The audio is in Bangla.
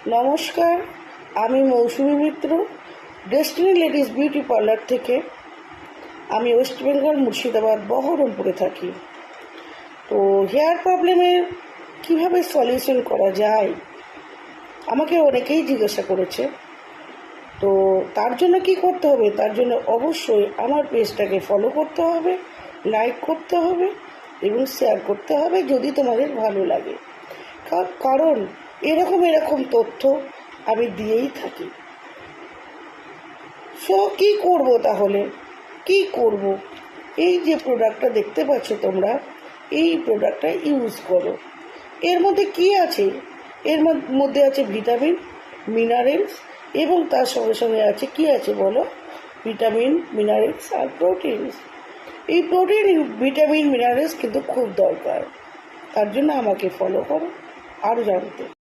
নমস্কার, আমি মৌসুমী মিত্র, ডেস্টিনি লেডিস বিউটি পার্লার থেকে। আমি ওয়েস্ট বেঙ্গল মুর্শিদাবাদ বহরমপুরে থাকি। তো হেয়ার প্রবলেমের কীভাবে সলিউশন করা যায় আমাকে অনেকেই জিজ্ঞাসা করেছে। তো তার জন্য কি করতে হবে? তার জন্য অবশ্যই আমার পেজটাকে ফলো করতে হবে, লাইক করতে হবে এবং শেয়ার করতে হবে যদি তোমাদের ভালো লাগে। কারণ এরকম তথ্য আমি দিয়েই থাকি। সো কী করব তাহলে? কি করব? এই যে প্রোডাক্টটা দেখতে পাচ্ছ তোমরা, এই প্রোডাক্টটা ইউজ করো। এর মধ্যে কি আছে? এর মধ্যে আছে ভিটামিন, মিনারেলস এবং তার সঙ্গে সঙ্গে আছে কি আছে বলো? ভিটামিন, মিনারেলস আর প্রোটিনস। এই প্রোটিন, ভিটামিন, মিনারেলস কিন্তু খুব দরকার। তার জন্য আমাকে ফলো করো আরও জানতে।